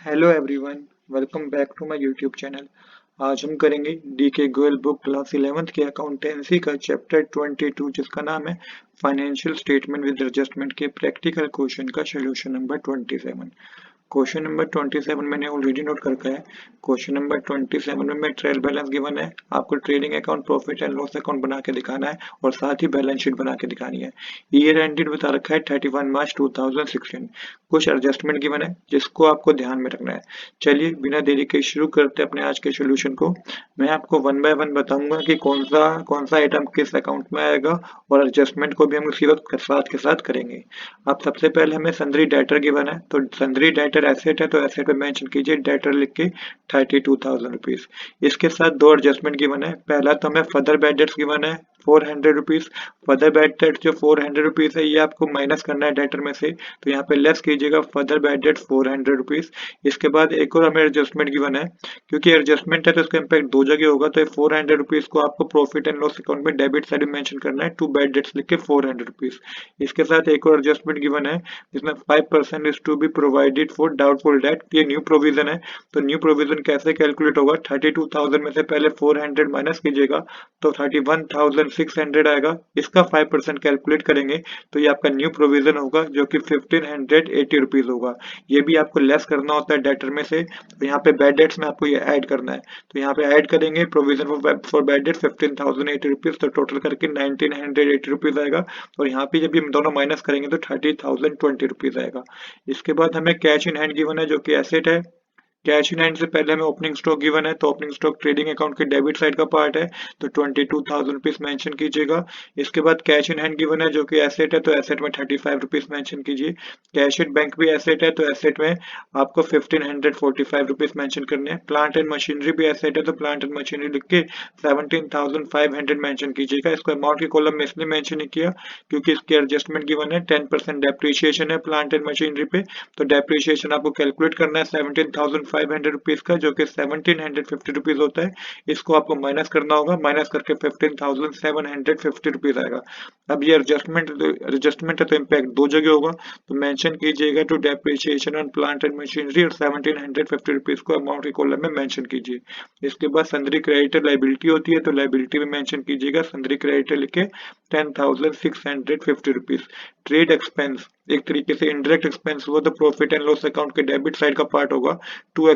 Hello everyone, welcome back to my YouTube channel. आज हम करेंगे डी के गोयल बुक क्लास 11th के अकाउंटेंसी का चैप्टर 22 जिसका नाम है फाइनेंशियल स्टेटमेंट विद एडजस्टमेंट के प्रैक्टिकल क्वेश्चन का सोल्यूशन नंबर 27। क्वेश्चन नंबर 27 मैंने ऑलरेडी नोट कर रखा है। क्वेश्चन नंबर 27 में ट्रायल बैलेंस गिवन है, आपको trading account, profit and loss account बना के दिखाना है और साथ ही बैलेंस शीट बना के दिखानी है। ईयर एंडेड बता रखा है 31 मार्च 2016। कुछ एडजस्टमेंट गिवन है जिसको आपको ध्यान में रखना है। चलिए बिना देरी के शुरू करते हैं अपने आज के सोल्यूशन को। मैं आपको वन बाय वन बताऊंगा कि कौन सा आइटम किस अकाउंट में आएगा और एडजस्टमेंट को भी हम उसी वक्त साथ के साथ करेंगे। अब सबसे पहले हमें सन्ड्री डेटर गिवन है, तो सन्ड्री डेटर एसेट है तो एसेट पे मेंशन कीजिए डेटर लिख के 32,000 रुपीज। इसके साथ दो एडजस्टमेंट गिवन है। पहला तो हमें फर्दर बैड डेट्स गिवन है 400 रुपीज। फर्दर बैड डेट जो 400 रुपीज है ये आपको माइनस करना है डेटर में से, तो यहाँ पे लेस कीजिएगा फर्दर बैड डेट 400 रुपीज। इसके बाद एक और हमें एडजस्टमेंट गिवन है, क्योंकि एडजस्टमेंट है तो इसका इम्पैक्ट दो जगह होगा, तो 400 रुपीज को आपको प्रॉफिट एंड लॉस अकाउंट में डेबिट साइड में मेंशन करना है, टू बैड डेट्स लिख के 400 रुपीज। इसके साथ एक और एडजस्टमेंट गिवन है जिसमें 5% is to be provided for doubtful debt. ये न्यू प्रोविजन है, तो न्यू प्रोविजन कैसे कैलकुलेट होगा, 32,000 में से पहले 400 माइनस कीजिएगा तो 31,600 आएगा। इसका 5% कैलकुलेट करेंगे तो ये आपका न्यू प्रोविजन होगा जो कि 1580 रुपीज होगा। ये भी आपको लेस करना होता है डेटर में से, तो यहाँ पे बैड डेट्स में आपको ये ऐड करना है, तो यहाँ पे ऐड करेंगे provision for bad debt 15,080 rupees, तो टोटल करके 1980 रुपीज आएगा। और यहाँ पे जब हम दोनों माइनस करेंगे तो 30,020 रुपीज आएगा। इसके बाद हमें कैश इन हैंड गिवन है जो कि एसेट है। कैश इन हैंड से पहले हमें ओपनिंग स्टॉक गिवन है, तो ओपनिंग स्टॉक ट्रेडिंग अकाउंट के डेबिट साइड का पार्ट है, तो 22,000 रुपीज मेंशन कीजिएगा। इसके बाद कैश इन हैंड गिवन है जो कि एसेट है, तो एसेट में 35 रुपीज मेंशन कीजिए। कैश एट बैंक भी एसेट है, तो एसेट में आपको 1545 रुपीज मेंशन करने हैं। प्लांट एंड मशीनरी भी एसेट है, तो प्लांट एंड मशीनरी लिख के 17,500 मेंशन कीजिएगा। इसको अमाउंट के कॉलम में इसलिए मेंशन नहीं किया क्योंकि इसकी एडजस्टमेंट गिवन है 10% डेप्रिसिएशन है प्लांट एंड मशीनरी पे, तो डेप्रिसिएशन आपको कैलकुलेट करना है 17,500 रुपीज का, जो कि 1750 रुपीज होता है। इसको आपको माइनस करना होगा, माइनस करके 15,750 रुपीज आएगा। अब ये एडजस्टमेंट है तो इम्पैक्ट दो जगह होगा, तो मेंशन कीजिएगा to depreciation on plant and machinery और 1750 रुपीज को अमाउंट के कॉलम में मेंशन कीजिए। इसके बाद सन्ड्री क्रेडिटर लाइबिलिटी होती है, तो लाइबिलिटी में मेंशन कीजिएगा सन्ड्री क्रेडिटर लिखे 10,650 रुपीज। ट्रेड एक्सपेंस एक तरीके से इनडायरेक्ट एक्सपेंस हुआ, तो प्रॉफिट एंड लॉस अकाउंट के डेबिट साइड का पार्ट होगा। टू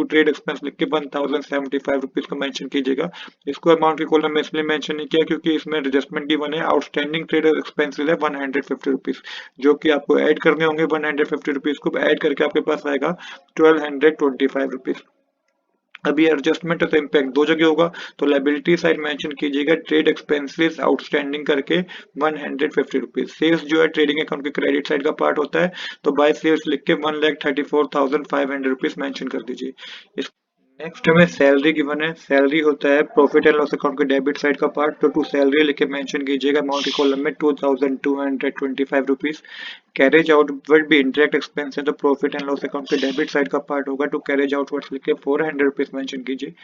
ट्रेड एक्सपेंस लिख के 1,075 रुपीज को मेंशन कीजिएगा। इसको अमाउंट के कॉलम में इसलिए मेंशन नहीं किया क्योंकि इसमें एडजस्टमेंट गिवन है, आउटस्टैंडिंग ट्रेड एक्सपेंसेस है 150 रुपीज, जो कि आपको ऐड करने होंगे। 150 रुपीज को ऐड करके आपके पास आएगा 1225 रुपीज। अभी एडजस्टमेंट तो इम्पैक्ट दो जगह होगा, तो लाइबिलिटी साइड मेंशन कीजिएगा ट्रेड एक्सपेंसेस आउटस्टैंडिंग करके 150 रुपीज। सेल्स जो है ट्रेडिंग अकाउंट के क्रेडिट साइड का पार्ट होता है, तो बाय सेल्स लिख के 1,34,500 रुपीज मेंशन कर दीजिए। नेक्स्ट हमें सैलरी गिवन है। सैलरी होता है प्रॉफिट एंड लॉस अकाउंट के डेबिट साइड का पार्ट, तो टू सैलरी लिखे मेंशन कीजिएगा अमाउंट के कॉलम में 2,225 रुपीज। कैरेज आउटवर्ड भी इंटरेक्ट एक्सपेंस है, तो प्रॉफिट एंड लॉस अकाउंट के डेबिट साइड का पार्ट होगा, टू कैरेज आउटवर्ड लिख के 400 रुपीज मेंशन कीजिए।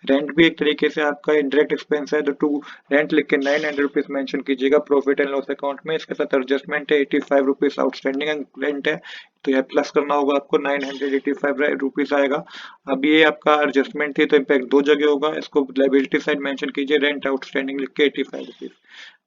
रेंट भी एक तरीके से आपका इंटरेक्ट एक्सपेंस है, तो टू रेंट लिख के 900 रुपीज मेंशन कीजिएगा प्रॉफिट एंड लॉस अकाउंट में। इसके साथ एडजस्टमेंट है 85 रुपीज आउटस्टैंडिंग रेंट है, तो यह प्लस करना होगा आपको 985 रुपीज आएगा। अब ये आपका एडजस्टमेंट थी तो इम्पैक्ट दो जगह होगा, इसको लाइबिलिटी साइड मेंशन कीजिए रेंट आउटस्टैंडिंग लिख के 85 रुपीज।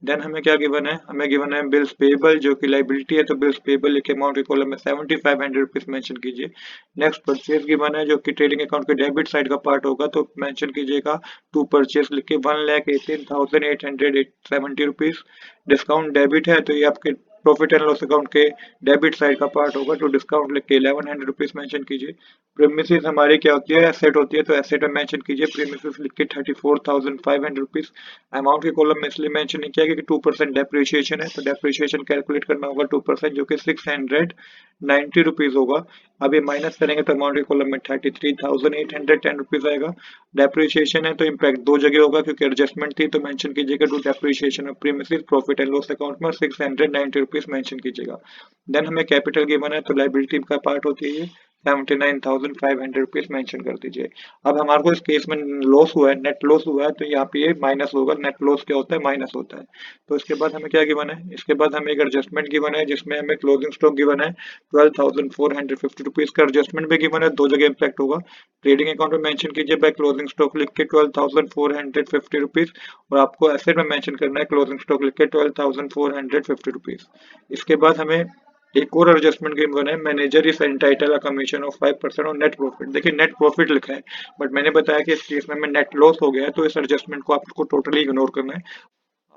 देन हमें क्या गिवन है, हमें गिवन है बिल्स पेबल जो कि लाइबिलिटी है, तो बिल्स पेबल लिखे अमाउंट के कॉलम में 7,500 रुपीज मेंशन कीजिए। नेक्स्ट परचेज गिवन है जो कि ट्रेडिंग अकाउंट के डेबिट साइड का पार्ट होगा, तो मेंशन कीजिएगा टू परचेज लिख के 1,18,870 रुपीज। डिस्काउंट डेबिट है, तो ये आपके प्रॉफिट एंड लॉस अकाउंट के डेबिट साइड का पार्ट होगा, तो डिस्काउंट लिख के 1,100 रुपीज मेंशन कीजिए। प्रीमिसेस हमारी क्या होती है, एसेट होती है, तो एसेट में मेंशन कीजिए प्रीमिसेस लिख के 34,500 रुपीज। अमाउंट के कॉलम में इसलिए मेंशन नहीं किया क्योंकि 2% डेप्रिसिएशन है, तो डेप्रिसिएशन कैलकुलेट करना होगा 2%, जो कि 690 रुपीज होगा। अभी माइनस करेंगे तो अमाउंट के कॉलम में 33,810 रुपीज आएगा। डेप्रिसिएशन है तो इम्पैक्ट दो जगह होगा क्योंकि एडजस्टमेंट थी, तो मेंशन कीजिएगा to depreciation of premises profit and loss account में 690 रुपीज मेंशन कीजिएगा। देन हमें कैपिटल गिवन है, तो लाइबिलिटी का पार्ट होती है ये, ₹79,500 मेंशन कर दीजिए। अब हमारे को इस केस में लॉस हुआ है, नेट लॉस हुआ है, तो यहाँ पे ये माइनस होगा। नेट लॉस क्या होता है? माइनस होता है। तो इसके बाद हमें क्या गिवन है? इसके बाद हमें एक एडजस्टमेंट गिवन है जिसमें हमें क्लोजिंग स्टॉक गिवन है ₹12,450 का एडजस्टमेंट भी गिवन है, दो जगह इम्पैक्ट होगा। ट्रेडिंग अकाउंट में मेंशन कीजिए बाय क्लोजिंग स्टॉक लिख के ₹12,450 और आपको एसेट में मेंशन करना है क्लोजिंग स्टॉक लिख के ₹12,450। इसके बाद हमें एक और एडजस्टमेंट गिवन है, manager is entitle a commission of 5% on net profit. देखिए नेट प्रॉफिट लिखा है, बट मैंने बताया कि इस केस में हमें नेट लॉस हो गया है, तो इस एडजस्टमेंट को आपको टोटली इग्नोर करना है।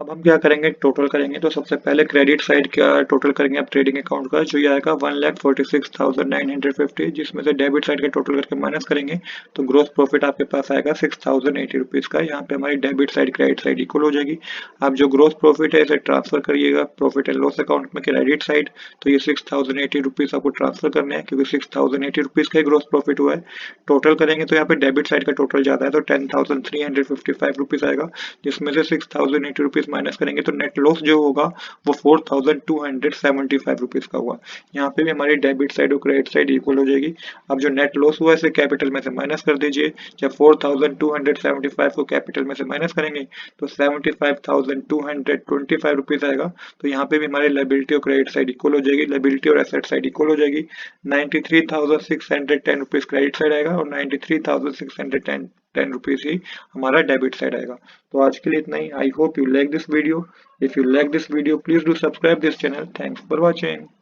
अब हम क्या करेंगे? टोटल करेंगे। तो सबसे पहले क्रेडिट साइड क्या टोटल करेंगे आप ट्रेडिंग अकाउंट का, जो ये आएगा 1,46,950, जिसमें से डेबिट साइड का टोटल करके माइनस करेंगे तो ग्रोस प्रॉफिट आपके पास आएगा ₹6,080 का। यहाँ पे हमारी debit side credit side equal हो जाएगी। आप जो ग्रोस प्रॉफिट है इसे ट्रांसफर करिएगा प्रॉफिट एंड लॉस अकाउंट में क्रेडिट साइड, तो ये ₹6,080 आपको ट्रांसफर करने हैं क्योंकि ₹6,080 का ही ग्रोस प्रॉफिट हुआ है। टोटल करेंगे तो यहाँ पे डेबिट साइड का टोटल ज्यादा है तो ₹10,355 आएगा, जिसमें से ₹6,080 माइनस करेंगे तो नेट लॉस जो होगा वो ₹4,275 का हुआ। यहाँ पे भी हमारी डेबिट साइड और क्रेडिट साइड इक्वल हो जाएगी। अब जो नेट लॉस हुआ है इसे कैपिटल में से माइनस कर दीजिए। जब 4,275 को कैपिटल में से माइनस करेंगे तो ₹75,225 आएगा। तो यहाँ पे भी हमारी लायबिलिटी और क्रेडिट साइड इक्वल हो जाएगी, लायबिलिटी और एसेट साइड इक्वल हो जाएगी। ₹93,610 क्रेडिट साइड आएगा और ₹93,610 ही हमारा डेबिट साइड आएगा। तो आज के लिए इतना ही। I hope you like this video. If you like this video, please do subscribe this channel. Thanks for watching.